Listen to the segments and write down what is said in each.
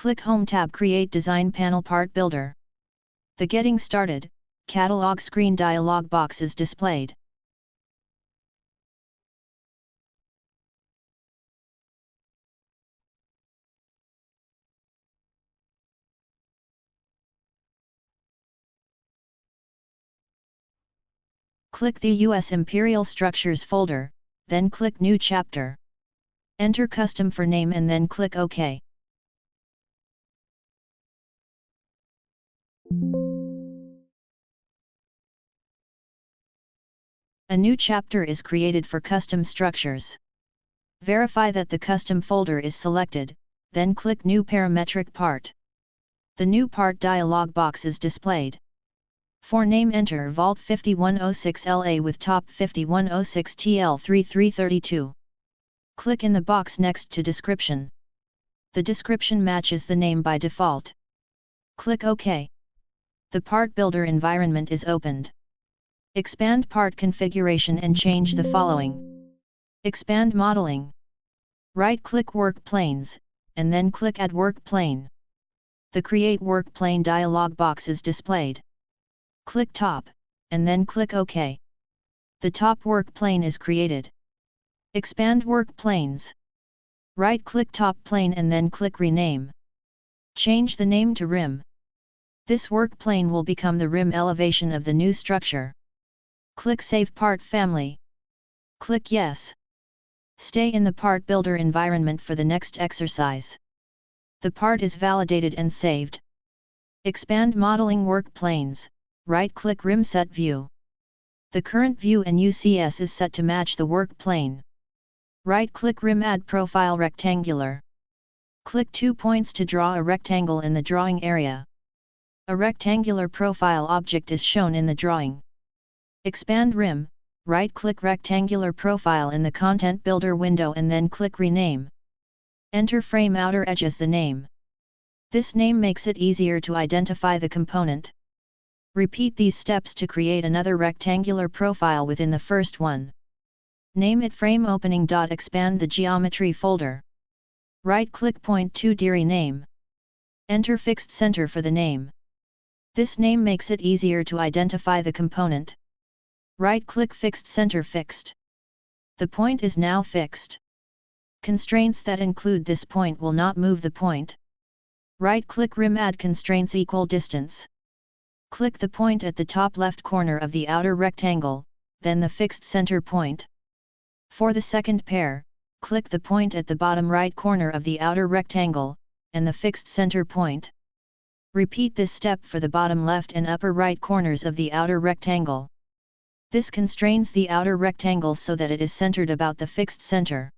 Click Home tab, Create Design Panel Part Builder. The Getting Started catalog screen dialog box is displayed. Click the US Imperial Structures folder, then click New Chapter. Enter Custom for name and then click OK. A new chapter is created for Custom Structures. Verify that the Custom folder is selected, then click New Parametric Part. The New Part dialog box is displayed. For name, enter Vault 5106LA with top 5106TL3332. Click in the box next to Description. The description matches the name by default. Click OK. The Part Builder environment is opened. Expand part configuration and change the following. Expand modeling. Right-click Work Planes, and then click Add Work Plane. The Create Work Plane dialog box is displayed. Click Top, and then click OK. The top work plane is created. Expand work planes. Right-click Top Plane and then click Rename. Change the name to Rim. This work plane will become the rim elevation of the new structure. Click Save Part Family. Click Yes. Stay in the Part Builder environment for the next exercise. The part is validated and saved. Expand Modeling Work Planes. Right-click Rim Set View. The current view and UCS is set to match the work plane. Right-click Rim Add Profile Rectangular. Click 2 points to draw a rectangle in the drawing area. A rectangular profile object is shown in the drawing. Expand Rim, right-click Rectangular Profile in the Content Builder window and then click Rename. Enter Frame Outer Edge as the name. This name makes it easier to identify the component. Repeat these steps to create another rectangular profile within the first one. Name it Frame Opening. Expand the Geometry folder. Right-click Point to Rename. Enter Fixed Center for the name. This name makes it easier to identify the component. Right-click Fixed Center Fixed. The point is now fixed. Constraints that include this point will not move the point. Right-click Rim Add Constraints Equal Distance. Click the point at the top left corner of the outer rectangle, then the fixed center point. For the second pair, click the point at the bottom right corner of the outer rectangle, and the fixed center point. Repeat this step for the bottom left and upper right corners of the outer rectangle. This constrains the outer rectangle so that it is centered about the fixed center.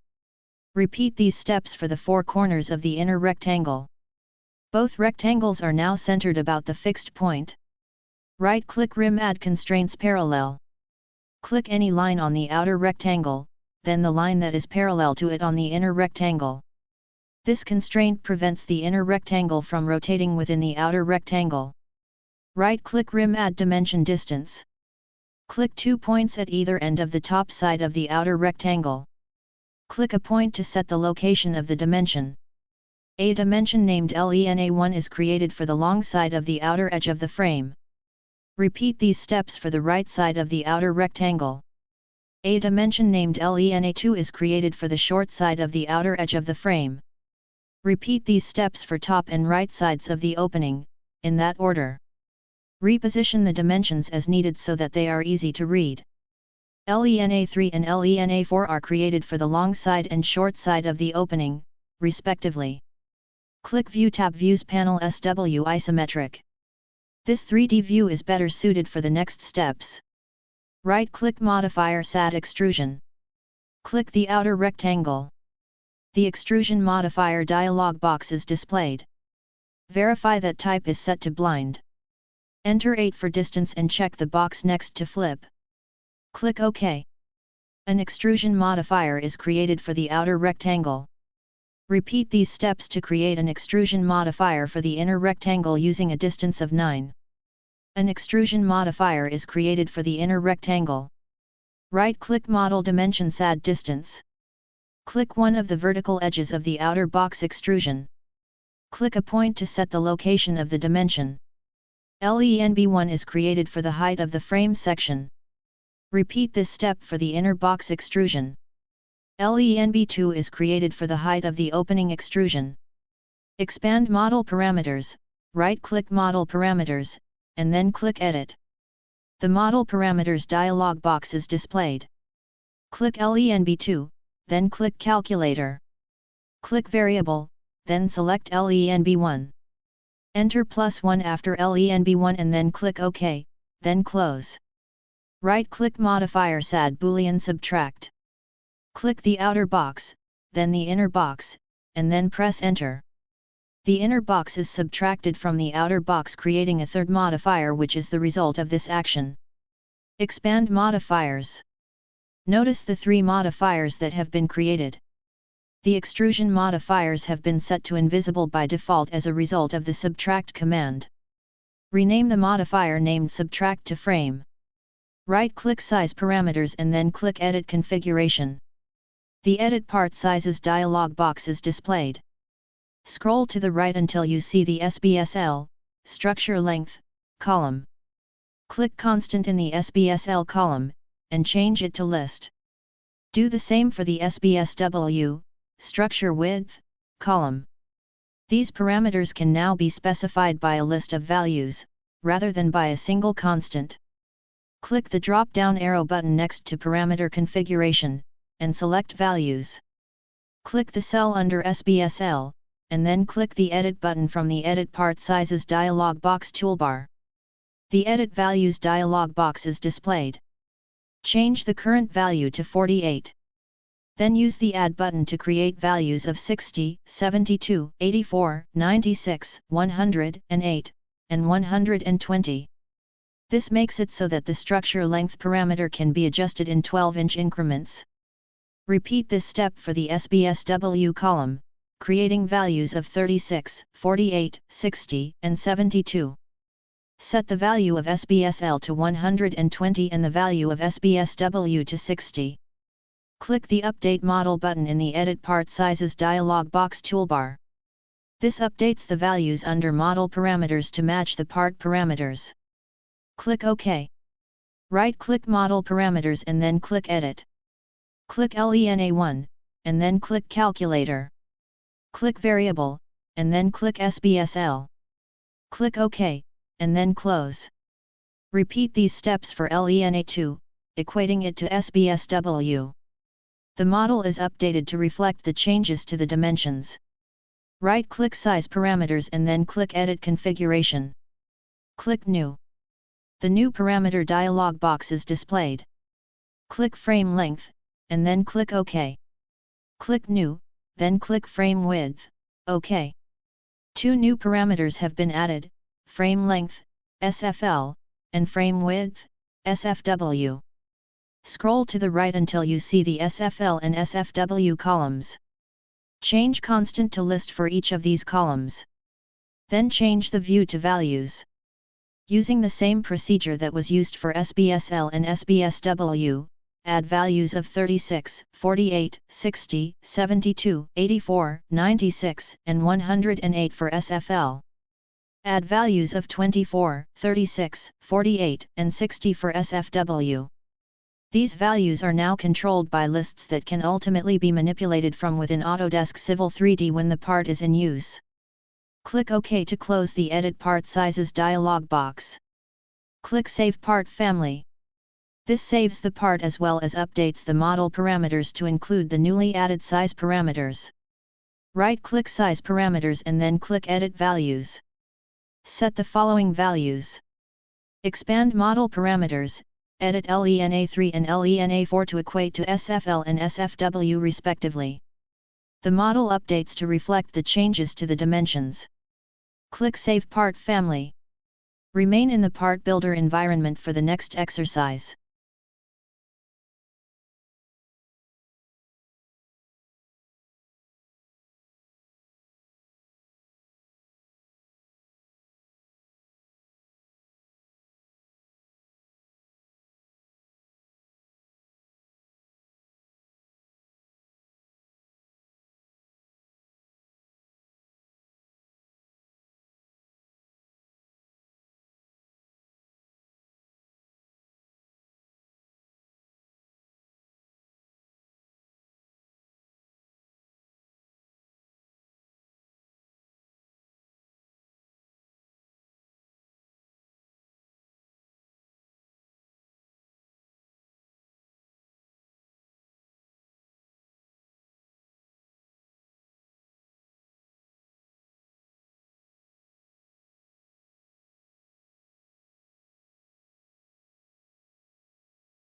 Repeat these steps for the four corners of the inner rectangle. Both rectangles are now centered about the fixed point. Right-click Rim Add Constraints Parallel. Click any line on the outer rectangle, then the line that is parallel to it on the inner rectangle. This constraint prevents the inner rectangle from rotating within the outer rectangle. Right-click Rim Add Dimension Distance. Click 2 points at either end of the top side of the outer rectangle. Click a point to set the location of the dimension. A dimension named LENA1 is created for the long side of the outer edge of the frame. Repeat these steps for the right side of the outer rectangle. A dimension named LENA2 is created for the short side of the outer edge of the frame. Repeat these steps for top and right sides of the opening, in that order. Reposition the dimensions as needed so that they are easy to read. LENA3 and LENA4 are created for the long side and short side of the opening, respectively. Click View tab, Views panel, SW Isometric. This 3D view is better suited for the next steps. Right-click Modifier SAD Extrusion. Click the outer rectangle. The Extrusion Modifier dialog box is displayed. Verify that type is set to Blind. Enter 8 for distance and check the box next to Flip. Click OK. An extrusion modifier is created for the outer rectangle. Repeat these steps to create an extrusion modifier for the inner rectangle using a distance of 9. An extrusion modifier is created for the inner rectangle. Right-click Model Dimensions, Add Distance. Click one of the vertical edges of the outer box extrusion. Click a point to set the location of the dimension. LENB1 is created for the height of the frame section. Repeat this step for the inner box extrusion. LENB2 is created for the height of the opening extrusion. Expand Model Parameters, right-click Model Parameters, and then click Edit. The Model Parameters dialog box is displayed. Click LENB2, then click Calculator. Click Variable, then select LENB1. Enter +1 after LENB1 and then click OK, then close. Right-click Modifier SAD Boolean Subtract. Click the outer box, then the inner box, and then press Enter. The inner box is subtracted from the outer box, creating a third modifier, which is the result of this action. Expand modifiers. Notice the three modifiers that have been created. The extrusion modifiers have been set to invisible by default as a result of the subtract command. Rename the modifier named subtract to frame. Right-click Size Parameters and then click Edit Configuration. The Edit Part Sizes dialog box is displayed. Scroll to the right until you see the SBSL, Structure Length, column. Click Constant in the SBSL column, and change it to List. Do the same for the SBSW, Structure Width, column. These parameters can now be specified by a list of values, rather than by a single constant. Click the drop-down arrow button next to Parameter Configuration, and select Values. Click the cell under SBSL, and then click the Edit button from the Edit Part Sizes dialog box toolbar. The Edit Values dialog box is displayed. Change the current value to 48. Then use the Add button to create values of 60, 72, 84, 96, 108, and 120. This makes it so that the structure length parameter can be adjusted in 12-inch increments. Repeat this step for the SBSW column, creating values of 36, 48, 60, and 72. Set the value of SBSL to 120 and the value of SBSW to 60. Click the Update Model button in the Edit Part Sizes dialog box toolbar. This updates the values under Model Parameters to match the part parameters. Click OK. Right-click Model Parameters and then click Edit. Click LENA1, and then click Calculator. Click Variable, and then click SBSL. Click OK, and then close. Repeat these steps for LENA2, equating it to SBSW. The model is updated to reflect the changes to the dimensions. Right-click Size Parameters and then click Edit Configuration. Click New. The new parameter dialog box is displayed. Click Frame Length, and then click OK. Click New, then click Frame Width, OK. Two new parameters have been added, Frame Length, SFL, and Frame Width, SFW. Scroll to the right until you see the SFL and SFW columns. Change Constant to List for each of these columns. Then change the view to Values. Using the same procedure that was used for SBSL and SBSW, add values of 36, 48, 60, 72, 84, 96, and 108 for SFL. Add values of 24, 36, 48, and 60 for SFW. These values are now controlled by lists that can ultimately be manipulated from within Autodesk Civil 3D when the part is in use. Click OK to close the Edit Part Sizes dialog box. Click Save Part Family. This saves the part as well as updates the model parameters to include the newly added size parameters. Right-click Size Parameters and then click Edit Values. Set the following values. Expand Model Parameters, edit LENA3 and LENA4 to equate to SFL and SFW respectively. The model updates to reflect the changes to the dimensions. Click Save Part Family. Remain in the Part Builder environment for the next exercise.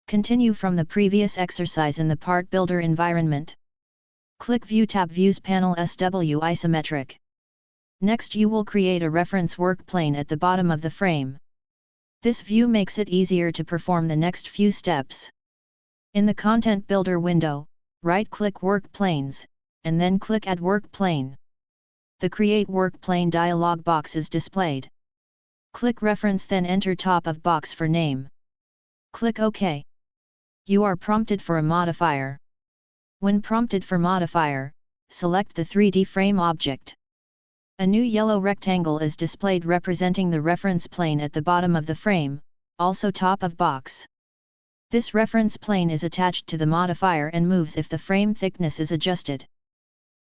Continue from the previous exercise in the Part Builder environment. Click View tab Views panel SW Isometric. Next you will create a reference work plane at the bottom of the frame. This view makes it easier to perform the next few steps. In the Content Builder window, right-click Work Planes, and then click Add Work Plane. The Create Work Plane dialog box is displayed. Click Reference then enter top of box for name. Click OK. You are prompted for a modifier. When prompted for modifier, select the 3D frame object. A new yellow rectangle is displayed representing the reference plane at the bottom of the frame, also top of box. This reference plane is attached to the modifier and moves if the frame thickness is adjusted.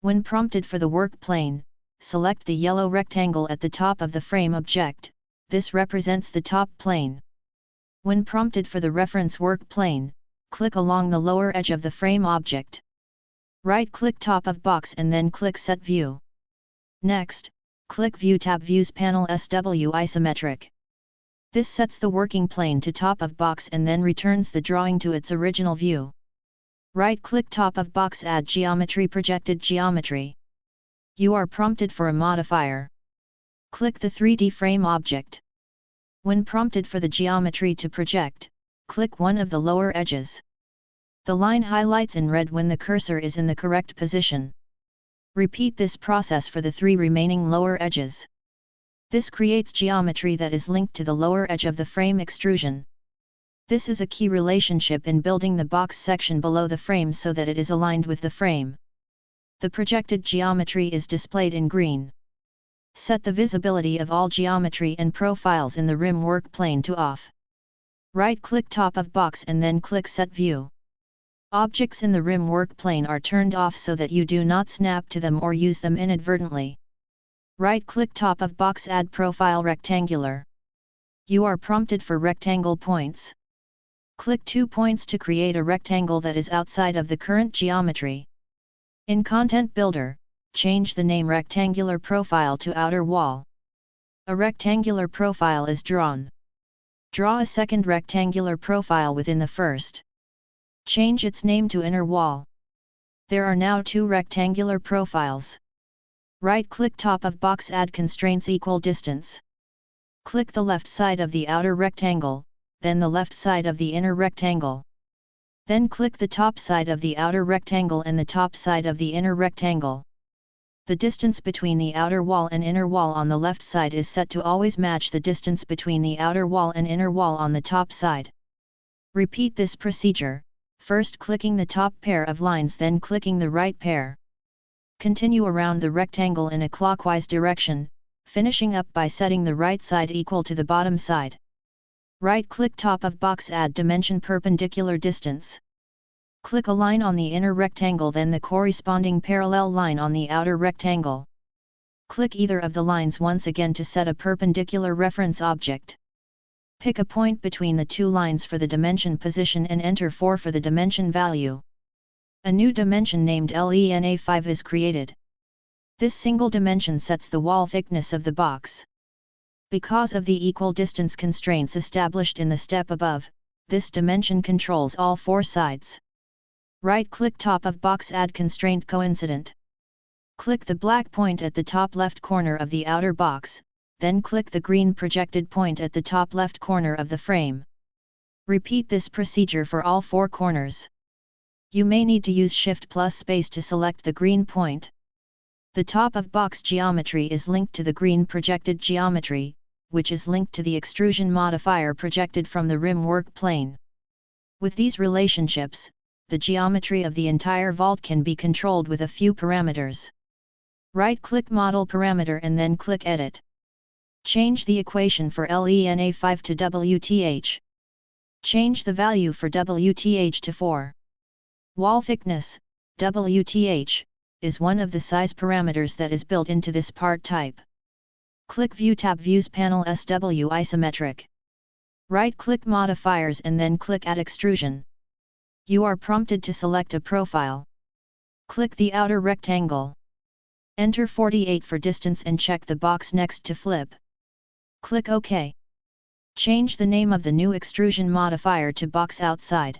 When prompted for the work plane, select the yellow rectangle at the top of the frame object, this represents the top plane. When prompted for the reference work plane, click along the lower edge of the frame object. Right-click top of box and then click Set View. Next, click View tab Views panel SW Isometric. This sets the working plane to top of box and then returns the drawing to its original view. Right-click top of box Add Geometry Projected Geometry. You are prompted for a modifier. Click the 3D frame object. When prompted for the geometry to project, click one of the lower edges. The line highlights in red when the cursor is in the correct position. Repeat this process for the 3 remaining lower edges. This creates geometry that is linked to the lower edge of the frame extrusion. This is a key relationship in building the box section below the frame so that it is aligned with the frame. The projected geometry is displayed in green. Set the visibility of all geometry and profiles in the rim work plane to off. Right-click top of box and then click Set View. Objects in the rim work plane are turned off so that you do not snap to them or use them inadvertently. Right-click top of box Add Profile Rectangular. You are prompted for rectangle points. Click 2 points to create a rectangle that is outside of the current geometry. In Content Builder, change the name Rectangular Profile to Outer Wall. A rectangular profile is drawn. Draw a second rectangular profile within the first. Change its name to Inner Wall. There are now 2 rectangular profiles. Right-click top of box Add Constraints Equal Distance. Click the left side of the outer rectangle, then the left side of the inner rectangle. Then click the top side of the outer rectangle and the top side of the inner rectangle. The distance between the outer wall and inner wall on the left side is set to always match the distance between the outer wall and inner wall on the top side. Repeat this procedure, first clicking the top pair of lines then clicking the right pair. Continue around the rectangle in a clockwise direction, finishing up by setting the right side equal to the bottom side. Right-click top of box Add Dimension Perpendicular Distance. Click a line on the inner rectangle then the corresponding parallel line on the outer rectangle. Click either of the lines once again to set a perpendicular reference object. Pick a point between the 2 lines for the dimension position and enter 4 for the dimension value. A new dimension named LENA5 is created. This single dimension sets the wall thickness of the box. Because of the equal distance constraints established in the step above, this dimension controls all 4 sides. Right-click top of box Add Constraint Coincident. Click the black point at the top left corner of the outer box, then click the green projected point at the top left corner of the frame. Repeat this procedure for all 4 corners. You may need to use Shift plus space to select the green point. The top of box geometry is linked to the green projected geometry, which is linked to the extrusion modifier projected from the rim work plane. With these relationships, the geometry of the entire vault can be controlled with a few parameters. Right-click Model Parameter and then click Edit. Change the equation for LENA5 to WTH. Change the value for WTH to 4. Wall thickness, WTH, is one of the size parameters that is built into this part type. Click View tab Views panel SW Isometric. Right-click Modifiers and then click Add Extrusion. You are prompted to select a profile. Click the outer rectangle. Enter 48 for distance and check the box next to flip. Click OK. Change the name of the new extrusion modifier to box outside.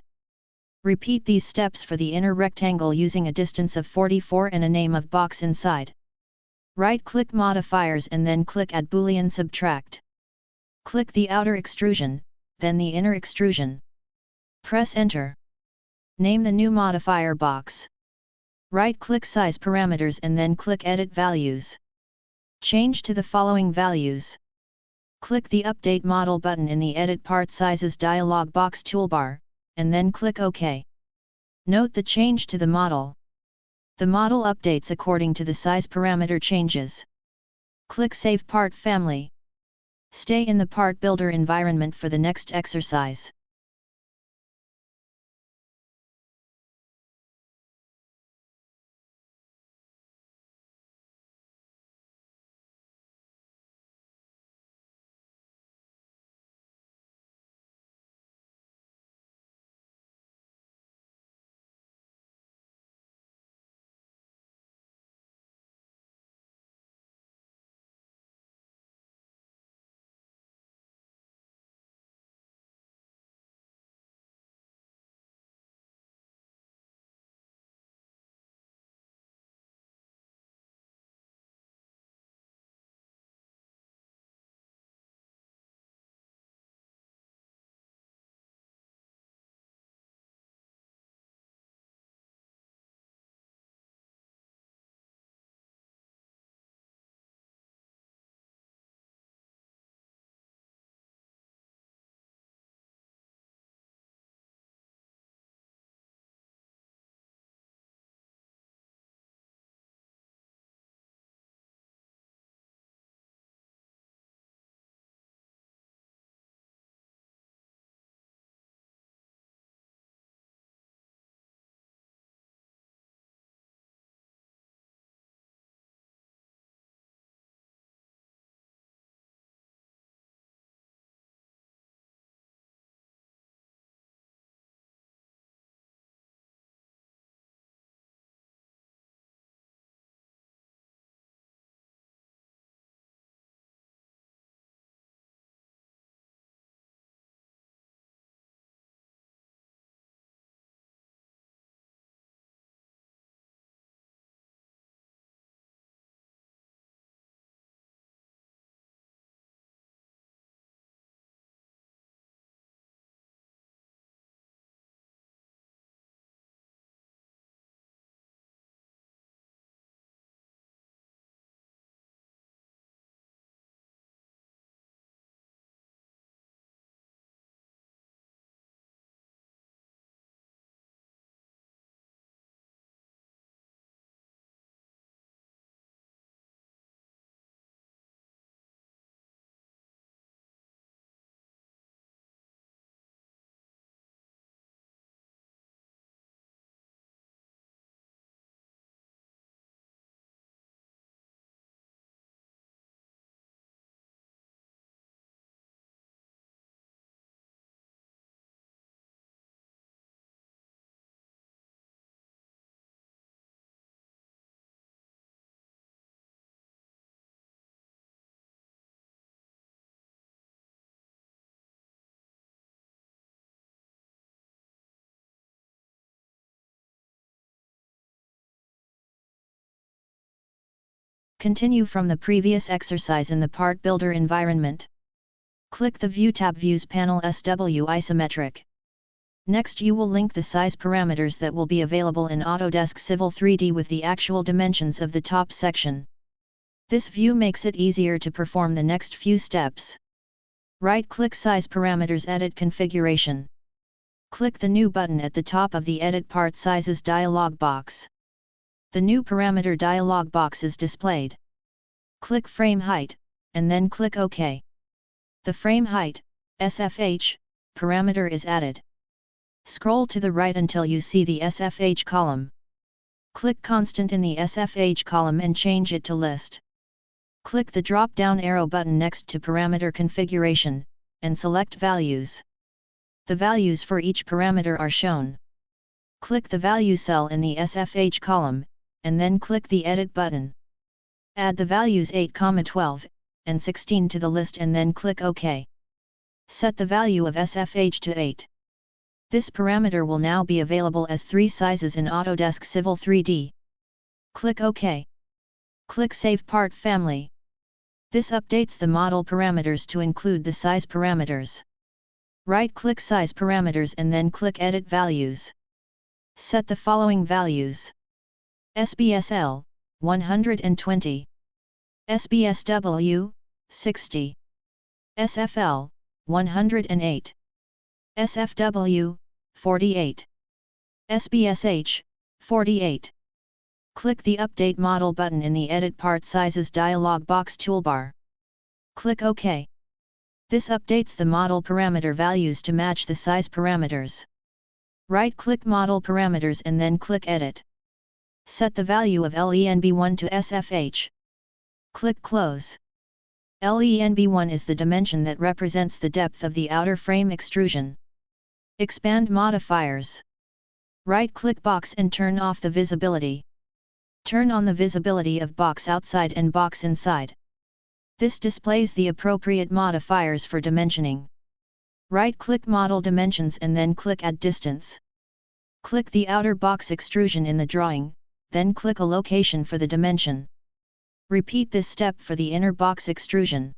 Repeat these steps for the inner rectangle using a distance of 44 and a name of box inside. Right-click modifiers and then click Add Boolean Subtract. Click the outer extrusion, then the inner extrusion. Press Enter. Name the new modifier box. Right-click Size Parameters and then click Edit Values. Change to the following values. Click the Update Model button in the Edit Part Sizes dialog box toolbar, and then click OK. Note the change to the model. The model updates according to the size parameter changes. Click Save Part Family. Stay in the Part Builder environment for the next exercise. Continue from the previous exercise in the Part Builder environment. Click the View tab Views panel SW Isometric. Next you will link the size parameters that will be available in Autodesk Civil 3D with the actual dimensions of the top section. This view makes it easier to perform the next few steps. Right-click Size Parameters Edit Configuration. Click the New button at the top of the Edit Part Sizes dialog box. The new parameter dialog box is displayed. Click Frame Height, and then click OK. The Frame Height, SFH, parameter is added. Scroll to the right until you see the SFH column. Click Constant in the SFH column and change it to List. Click the drop-down arrow button next to Parameter Configuration, and select Values. The values for each parameter are shown. Click the value cell in the SFH column, and then click the Edit button. Add the values 8, 12, and 16 to the list and then click OK. Set the value of SFH to 8. This parameter will now be available as 3 sizes in Autodesk Civil 3D. Click OK. Click Save Part Family. This updates the model parameters to include the size parameters. Right-click Size Parameters and then click Edit Values. Set the following values. SBSL, 120. SBSW, 60. SFL, 108. SFW, 48. SBSH, 48. Click the Update Model button in the Edit Part Sizes dialog box toolbar. Click OK. This updates the model parameter values to match the size parameters. Right-click Model Parameters and then click Edit. Set the value of LENB1 to SFH. Click Close. LENB1 is the dimension that represents the depth of the outer frame extrusion. Expand modifiers. Right-click Box and turn off the visibility. Turn on the visibility of box outside and box inside. This displays the appropriate modifiers for dimensioning. Right-click Model Dimensions and then click Add Distance. Click the outer box extrusion in the drawing, then click a location for the dimension. Repeat this step for the inner box extrusion.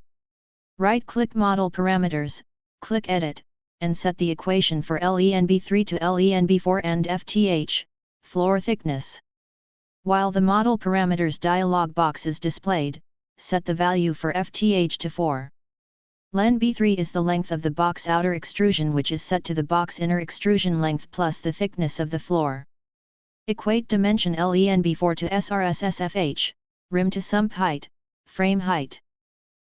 Right-click Model Parameters, click Edit, and set the equation for LENB3 to LENB4 and FTH, floor thickness. While the Model Parameters dialog box is displayed, set the value for FTH to 4. LENB3 is the length of the box outer extrusion, which is set to the box inner extrusion length plus the thickness of the floor. Equate dimension LENB4 to SRS-SFH, rim to sump height, frame height.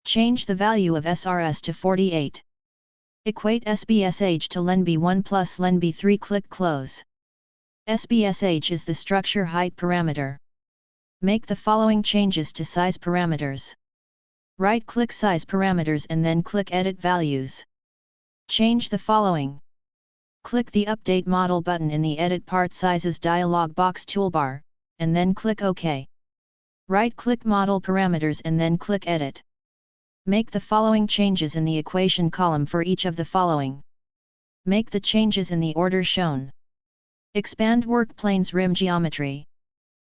Change the value of SRS to 48. Equate SBSH to LENB1 plus LENB3. Click Close. SBSH is the structure height parameter. Make the following changes to size parameters. Right-click Size Parameters and then click Edit Values. Change the following. Click the Update Model button in the Edit Part Sizes dialog box toolbar, and then click OK. Right-click Model Parameters and then click Edit. Make the following changes in the equation column for each of the following. Make the changes in the order shown. Expand workplane's rim geometry.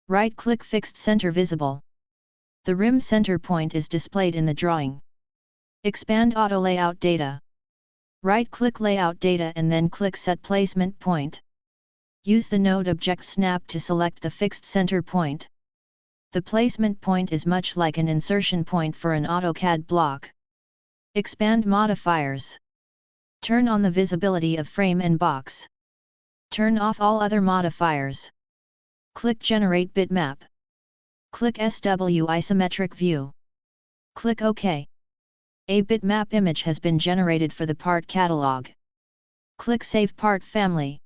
Right-click Fixed Center Visible. The rim center point is displayed in the drawing. Expand Auto Layout Data. Right-click Layout Data and then click Set Placement Point. Use the Node Object Snap to select the fixed center point. The placement point is much like an insertion point for an AutoCAD block. Expand modifiers. Turn on the visibility of frame and box. Turn off all other modifiers. Click Generate Bitmap. Click SW Isometric View. Click OK. A bitmap image has been generated for the part catalog. Click Save Part Family.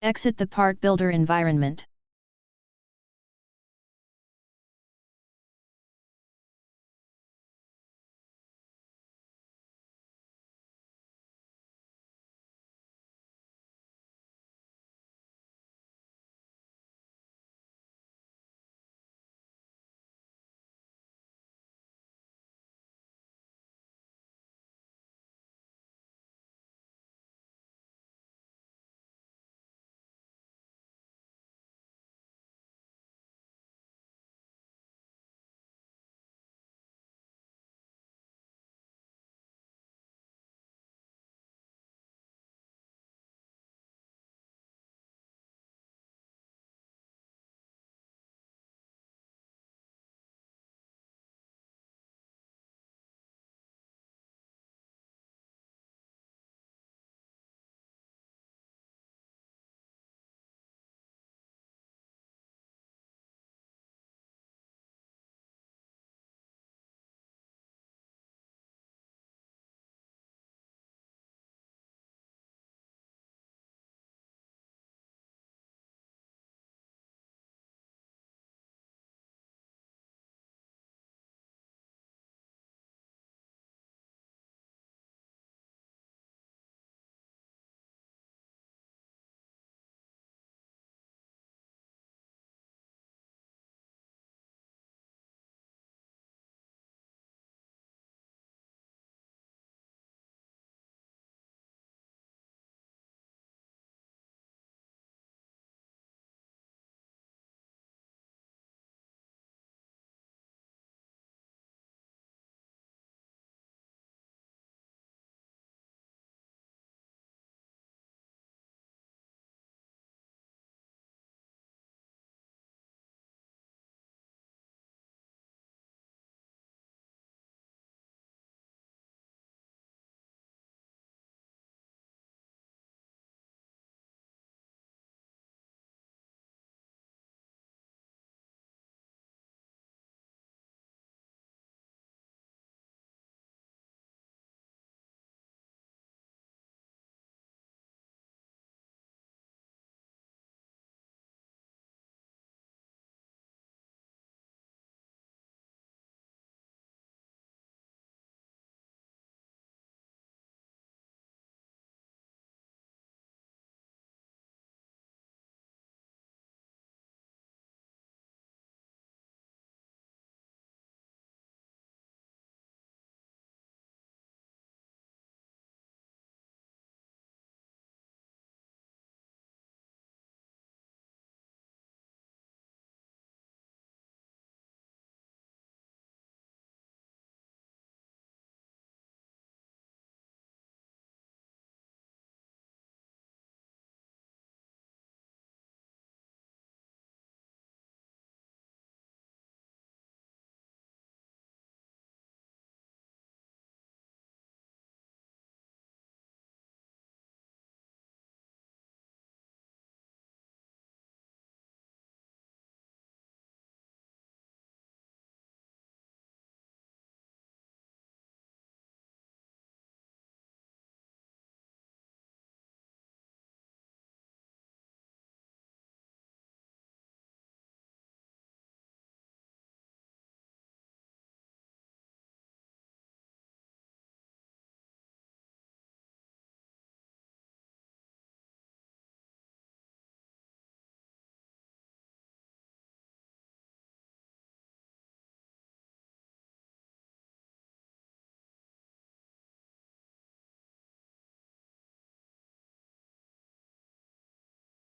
Exit the Part Builder environment.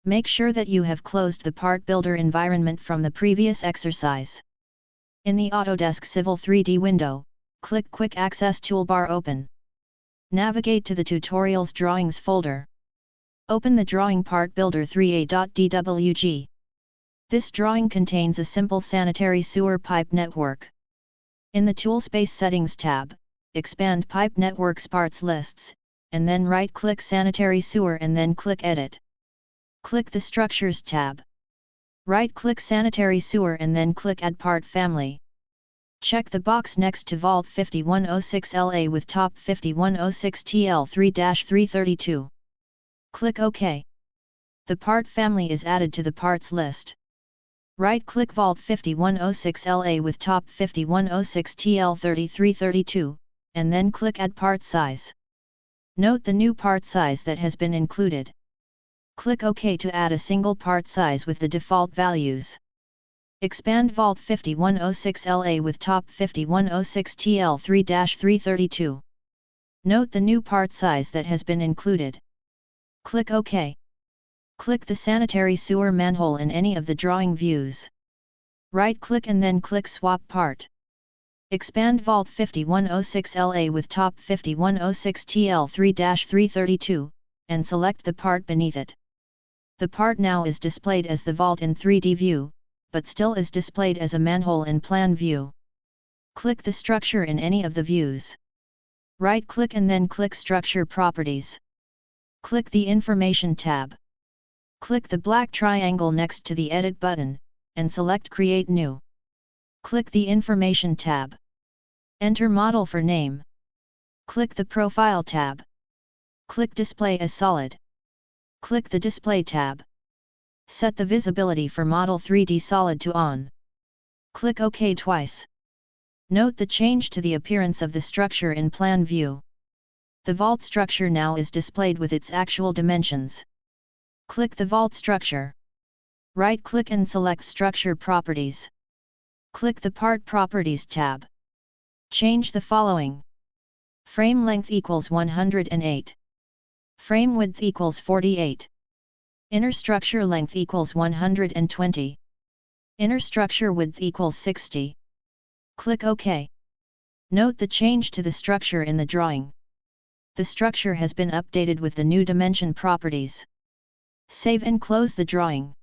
Make sure that you have closed the Part Builder environment from the previous exercise. In the Autodesk Civil 3D window, click Quick Access Toolbar Open. Navigate to the Tutorials Drawings folder. Open the drawing Part Builder 3a.dwg. This drawing contains a simple sanitary sewer pipe network. In the Toolspace Settings tab, expand Pipe Networks Parts Lists, and then right-click Sanitary Sewer and then click Edit. Click the Structures tab. Right-click Sanitary Sewer and then click Add Part Family. Check the box next to Vault 5106LA with top 5106TL3-332. Click OK. The part family is added to the parts list. Right-click Vault 5106LA with top 5106TL3332, and then click Add Part Size. Note the new part size that has been included. Click OK to add a single part size with the default values. Expand Vault 5106LA with top 5106TL3-332. Note the new part size that has been included. Click OK. Click the sanitary sewer manhole in any of the drawing views. Right-click and then click Swap Part. Expand Vault 5106LA with top 5106TL3-332, and select the part beneath it. The part now is displayed as the vault in 3D view, but still is displayed as a manhole in plan view. Click the structure in any of the views. Right-click and then click Structure Properties. Click the Information tab. Click the black triangle next to the Edit button, and select Create New. Click the Information tab. Enter model for name. Click the Profile tab. Click Display as Solid. Click the Display tab. Set the visibility for Model 3D Solid to On. Click OK twice. Note the change to the appearance of the structure in plan view. The vault structure now is displayed with its actual dimensions. Click the vault structure. Right-click and select Structure Properties. Click the Part Properties tab. Change the following. Frame length equals 108. Frame width equals 48. Inner structure length equals 120. Inner structure width equals 60. Click OK. Note the change to the structure in the drawing. The structure has been updated with the new dimension properties. Save and close the drawing.